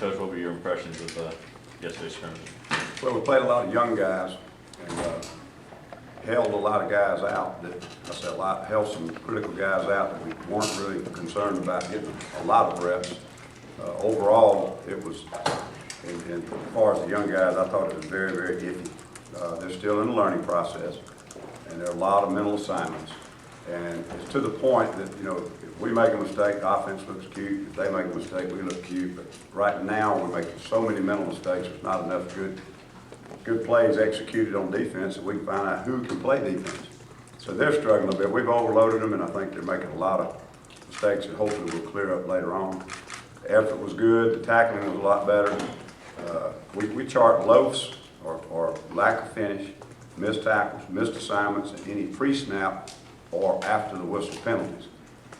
Coach, what were your impressions of yesterday's scrimmage? Well, we played a lot of young guys and held a lot of guys out. Held some critical guys out that we weren't really concerned about getting a lot of reps. Overall, it was, and as far as the young guys, I thought it was very, very iffy. They're still in the learning process, and there are a lot of mental assignments. And it's to the point that, you know, if we make a mistake, the offense looks cute. If they make a mistake, we look cute. But right now, we're making so many mental mistakes, there's not enough good plays executed on defense that we can find out who can play defense. So they're struggling a bit. We've overloaded them, and I think they're making a lot of mistakes that hopefully will clear up later on. The effort was good. The tackling was a lot better. We chart loafs or lack of finish, missed tackles, missed assignments, and any pre-snap or after the whistle penalties.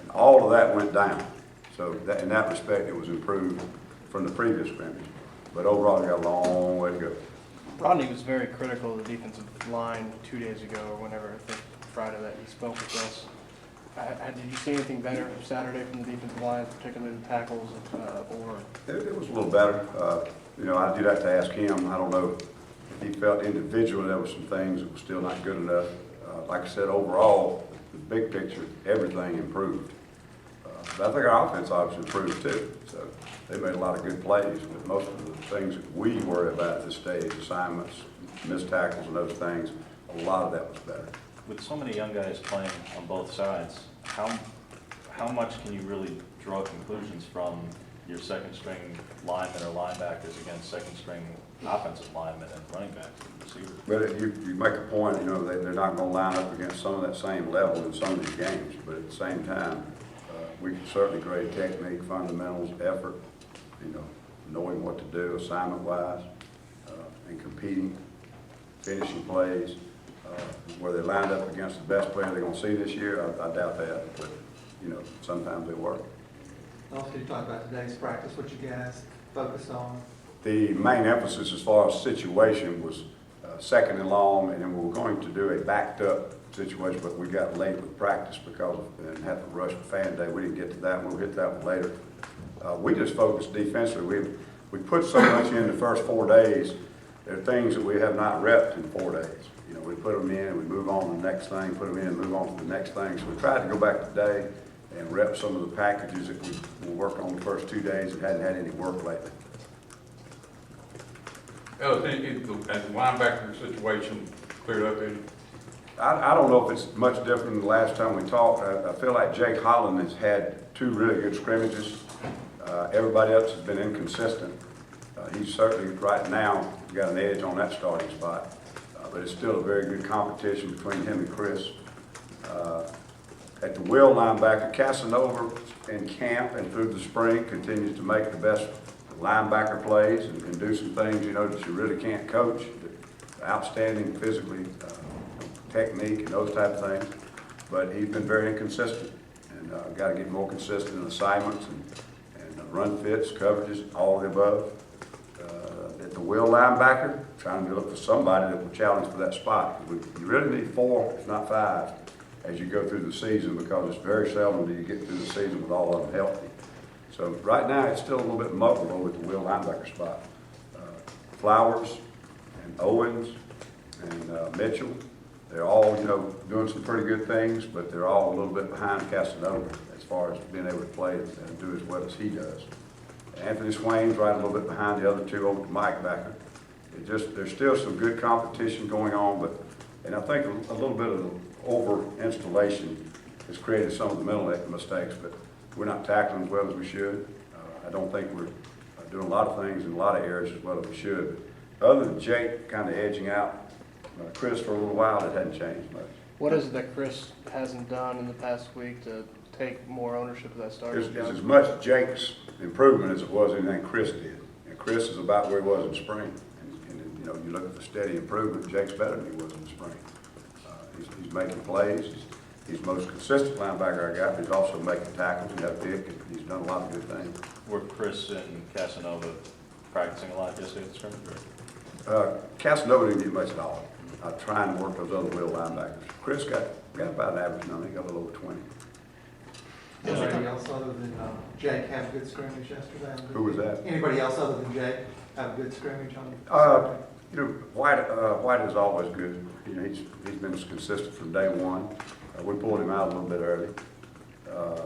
And all of that went down. So in that respect, it was improved from the previous scrimmage. But overall, we got a long way to go. Rodney was very critical of the defensive line 2 days ago, or whenever, I think Friday, that he spoke with us. Did you see anything better Saturday from the defensive line, particularly the tackles, or? It was a little better. You know, I did have to ask him. I don't know if he felt individually there were some things that were still not good enough. Like I said, overall, the big picture, everything improved. But I think our offense obviously improved too. So they made a lot of good plays, but most of the things that we worry about at this stage, assignments, missed tackles and those things, a lot of that was better. With so many young guys playing on both sides, how much can you really draw conclusions from your second string linemen or linebackers against second string offensive linemen and running backs and receivers? But you make a point, you know, they're not going to line up against some of that same level in some of these games, but at the same time, we can certainly grade technique, fundamentals, effort, you know, knowing what to do assignment-wise, and competing, finishing plays. Where they lined up against the best player they're going to see this year, I doubt that, but, you know, sometimes they work. Also, you talked about today's practice, what you guys focused on? The main emphasis as far as situation was second and long, and then we were going to do a backed up situation, but we got late with practice because and had to rush for fan day. We didn't get to that one. We'll hit that one later. We just focused defensively. We put so much in the first 4 days. There are things that we have not repped in 4 days. You know, we put them in, we move on to the next thing, put them in, move on to the next thing. So we tried to go back today and rep some of the packages that we worked on the first 2 days and hadn't had any work lately. Ellis, has the linebacker situation cleared up any? I don't know if it's much different than the last time we talked. I feel like Jake Holland has had 2 really good scrimmages. Everybody else has been inconsistent. He's certainly right now got an edge on that starting spot. But it's still a very good competition between him and Chris. At the will linebacker, Casanova in camp and through the spring continues to make the best linebacker plays and do some things, you know, that you really can't coach. Outstanding physically, technique and those type of things. But he's been very inconsistent, and got to get more consistent in assignments and run fits, coverages, all of the above. At the will linebacker, trying to look for somebody that will challenge for that spot. You really need 4, if not 5, as you go through the season, because it's very seldom do you get through the season with all of them healthy. So right now it's still a little bit muddled over at the will linebacker spot. Flowers and Owens and Mitchell, they're all, you know, doing some pretty good things, but they're all a little bit behind Casanova as far as being able to play and do as well as he does. Anthony Swain's right a little bit behind the other 2 over to Mike Backer. There's still some good competition going on, and I think a little bit of the over-installation has created some of the mental mistakes, but we're not tackling as well as we should. I don't think we're doing a lot of things in a lot of areas as well as we should. But other than Jake kind of edging out Chris for a little while, it hadn't changed much. What is it that Chris hasn't done in the past week to take more ownership of that starting It's job? as much Jake's improvement as it was anything Chris did. And Chris is about where he was in spring. And you know, you look at the steady improvement, Jake's better than he was in the spring. He's making plays. He's the most consistent linebacker I got, but he's also making tackles and got pick, and he's done a lot of good things. Were Chris and Casanova practicing a lot yesterday at the scrimmage? Casanova didn't get much at all. I try and work those other will linebackers. Chris got about an average number. He got a little over 20. Anybody else other than Jake have a good scrimmage yesterday? Who was that? Anybody else other than Jake have a good scrimmage on Uh, You know, White is always good. You know, he's been consistent from day one. We pulled him out a little bit early.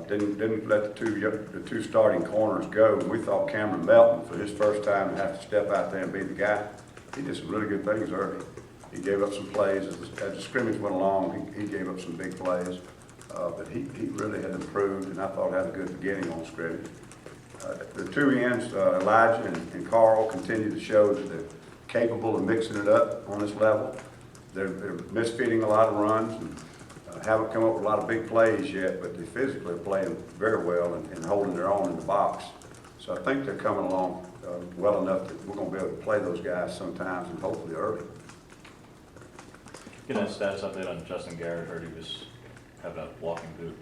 Didn't let the two starting corners go. We thought Cameron Melton, for his first time, to have to step out there and be the guy. He did some really good things early. He gave up some plays as the scrimmage went along. He gave up some big plays, but he really had improved, and I thought had a good beginning on scrimmage. The two ends, Elijah and Carl, continue to show that they're capable of mixing it up on this level. They're misfitting a lot of runs and haven't come up with a lot of big plays yet, but they physically are playing very well and holding their own in the box. So I think they're coming along well enough that we're going to be able to play those guys sometimes and hopefully early. Get a status update on Justin Garrett. Heard he was having a walking boot.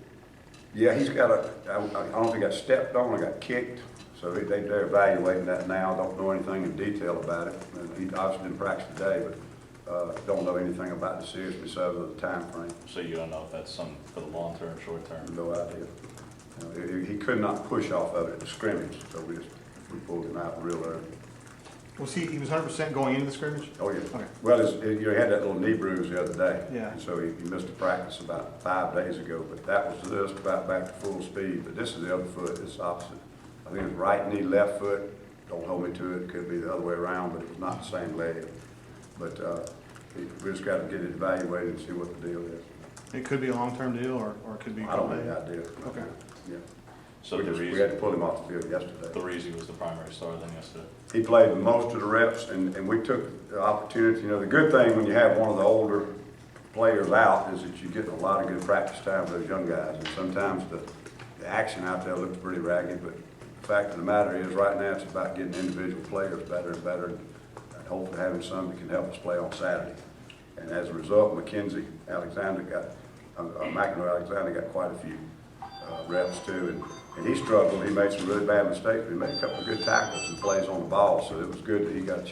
Yeah, he's got I don't know if he got stepped on or got kicked, so they're evaluating that now. Don't know anything in detail about it. He obviously didn't practice today, but don't know anything about the seriousness of the time frame. So you don't know if that's some for the long term, short term? No idea. He could not push off of it at the scrimmage, so we pulled him out real early. Was he was 100% going into the scrimmage? Oh, yeah. Okay. Well, he had that little knee bruise the other day. Yeah. And so he missed a practice about 5 days ago, but that was just about back to full speed. But this is the other foot, it's opposite. I think it's right knee, left foot. Don't hold me to it, it could be the other way around, but it was not the same leg. But we just got to get it evaluated and see what the deal is. It could be a long-term deal, or it could be. I don't have any idea. Okay. Yeah. So we had to pull him off the field yesterday. Threezy was the primary star then yesterday. He played most of the reps, and we took the opportunity. You know, the good thing when you have one of the older players out is that you get a lot of good practice time with those young guys. And sometimes the action out there looks pretty ragged, but the fact of the matter is right now it's about getting individual players better and better, and hopefully having some that can help us play on Saturday. And as a result, McKenzie Alexander McEnroe Alexander got quite a few reps too, and he struggled. He made some really bad mistakes, but he made a couple of good tackles and plays on the ball, so it was good that he got a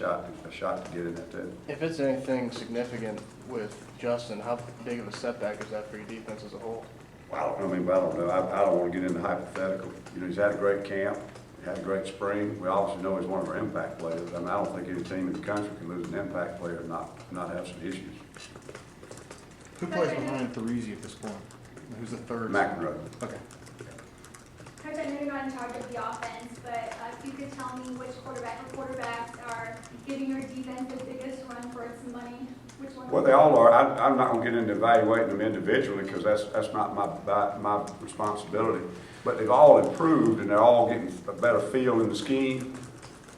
shot to get in there too. If it's anything significant with Justin, how big of a setback is that for your defense as a whole? Well, I don't know. I don't want to get into hypothetical. You know, he's had a great camp, he had a great spring. We obviously know he's one of our impact players. I mean, I don't think any team in the country can lose an impact player and not have some issues. Who plays behind Threezy at this point? Who's the third? McEnroe. Okay. Coach, I know you're not in charge of the offense, but if you could tell me which quarterbacks are giving your defense the biggest run for its money, which one? Well, they all are. I'm not going to get into evaluating them individually because that's not my responsibility. But they've all improved and they're all getting a better feel in the scheme.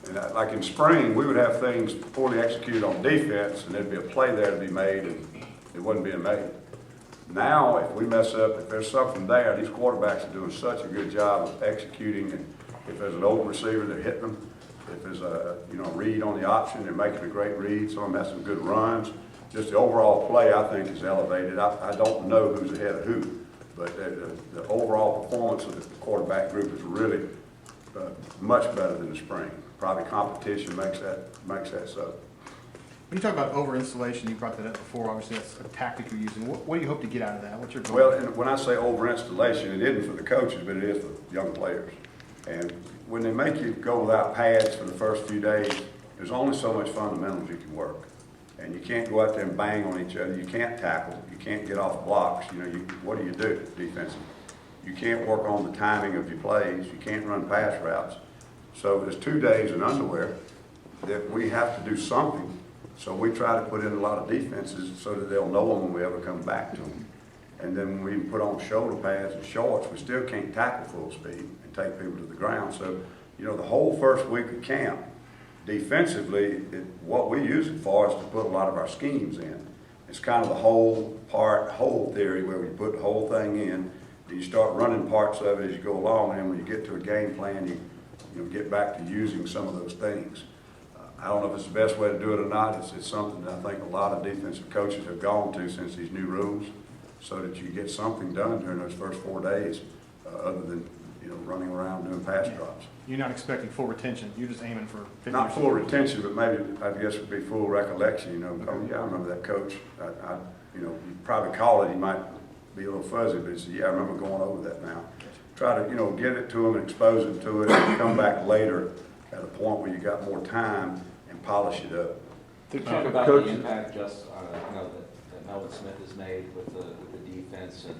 And like in spring, we would have things poorly executed on defense and there'd be a play there to be made and it wasn't being made. Now, if we mess up, if there's something there, these quarterbacks are doing such a good job of executing. And if there's an open receiver, they're hitting them. If there's a read on the option, they're making a great read. Some of them have some good runs. Just the overall play, I think, is elevated. I don't know who's ahead of who, but the overall performance of the quarterback group is really much better than the spring. Probably competition makes that so. When you talk about over-installation, you brought that up before. Obviously, that's a tactic you're using. What do you hope to get out of that? What's your goal? Well, and when I say over-installation, it isn't for the coaches, but it is for young players. And when they make you go without pads for the first few days, there's only so much fundamentals you can work. And you can't go out there and bang on each other. You can't tackle. You can't get off blocks. What do you do defensively? You can't work on the timing of your plays. You can't run pass routes. So there's 2 days in underwear that we have to do something. So we try to put in a lot of defenses so that they'll know them when we ever come back to them. And then when we put on shoulder pads and shorts, we still can't tackle full speed and take people to the ground. So, the whole first week of camp, defensively, what we use it for is to put a lot of our schemes in. It's kind of the whole theory where we put the whole thing in, and you start running parts of it as you go along, and when you get to a game plan, you get back to using some of those things. I don't know if it's the best way to do it or not. It's something that I think a lot of defensive coaches have gone to since these new rules, so that you get something done during those first 4 days, other than running around doing pass drops. You're not expecting full retention. You're just aiming for 50%. Not full retention, but maybe I guess it would be full recollection. Oh yeah, I remember that coach. You probably call it. He might be a little fuzzy, but he said, yeah, I remember going over that now. try to, give it to them and expose them to it, and come back later at a point where you got more time and polish it up. Talk about Coach- the impact, just, that Melvin Smith has made with the defense, and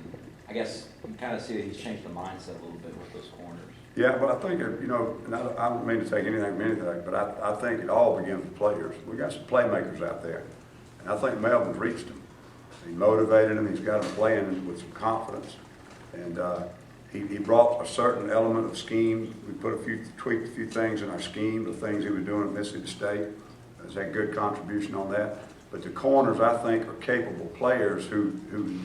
I guess you kind of see that he's changed the mindset a little bit with those corners. Yeah, but I think, and I don't mean to take anything from anything, but I think it all begins with players. We got some playmakers out there, and I think Melvin's reached them. He motivated them, he's got them playing with some confidence, and he brought a certain element of scheme. We tweaked a few things in our scheme, the things he was doing at Mississippi State. He's had good contribution on that. But the corners, I think, are capable players who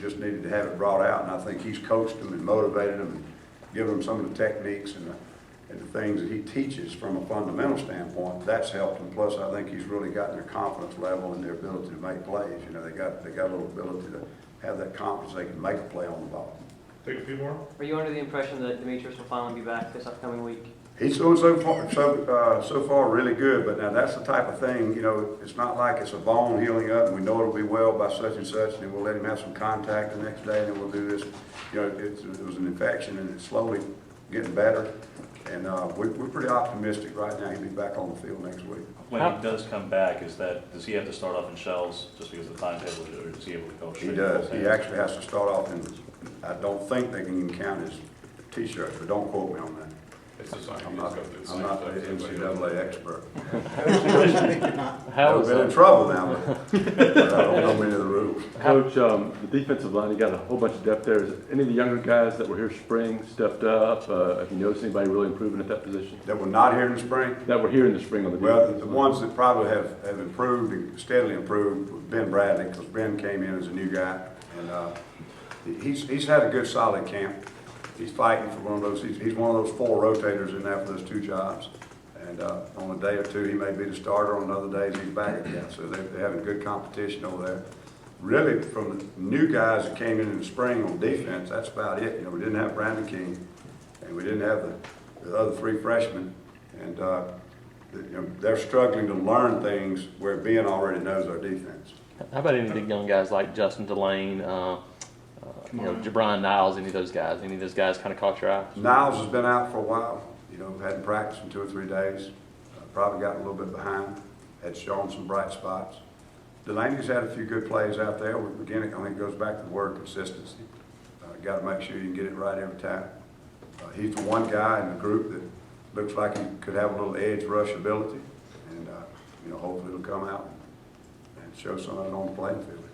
just needed to have it brought out, and I think he's coached them and motivated them and given them some of the techniques and the things that he teaches from a fundamental standpoint. That's helped them. Plus, I think he's really gotten their confidence level and their ability to make plays. They got a little ability to have that confidence they can make a play on the ball. Take a few more. Are you under the impression that Demetrius will finally be back this upcoming week? He's doing so far really good, but now that's the type of thing, it's not like it's a bone healing up and we know it'll be well by such and such, and then we'll let him have some contact the next day and then we'll do this. It was an infection and it's slowly getting better, and we're pretty optimistic right now he'll be back on the field next week. When he does come back, does he have to start off in shells just because of the timetable, or is he able to go straight? He does. He actually has to start off in, I don't think they can even count his T-shirts, but don't quote me on that. It's the same. I'm not the NCAA expert. How I've is been in trouble now, but I don't know many of the rules. Coach, the defensive line, you got a whole bunch of depth there. Is any of the younger guys that were here spring stepped up? Have you noticed anybody really improving at that position? That were not here in the spring? That were here in the spring on the Well, defense? the ones that probably have improved, and steadily improved, was Ben Bradley, because Ben came in as a new guy, and he's had a good solid camp. He's fighting for one of those. He's one of those 4 rotators in there for those 2 jobs. And on a day or two, he may be the starter. On other days, he's back again. So they're having good competition over there. Really, from the new guys that came in the spring on defense, that's about it. We didn't have Brandon King, and we didn't have the other 3 freshmen. And they're struggling to learn things where Ben already knows our defense. How about any of the young guys like Justin Delane, Jabron Niles, any of those guys? Any of those guys kind of caught your eye? Niles has been out for a while. Hadn't practiced in 2 or 3 days. Probably got a little bit behind. Had shown some bright spots. Delaney's had a few good plays out there. Again, I think it goes back to the word consistency. Got to make sure you can get it right every time. He's the one guy in the group that looks like he could have a little edge rush ability. And, hopefully it'll come out and show some of it on the playing field.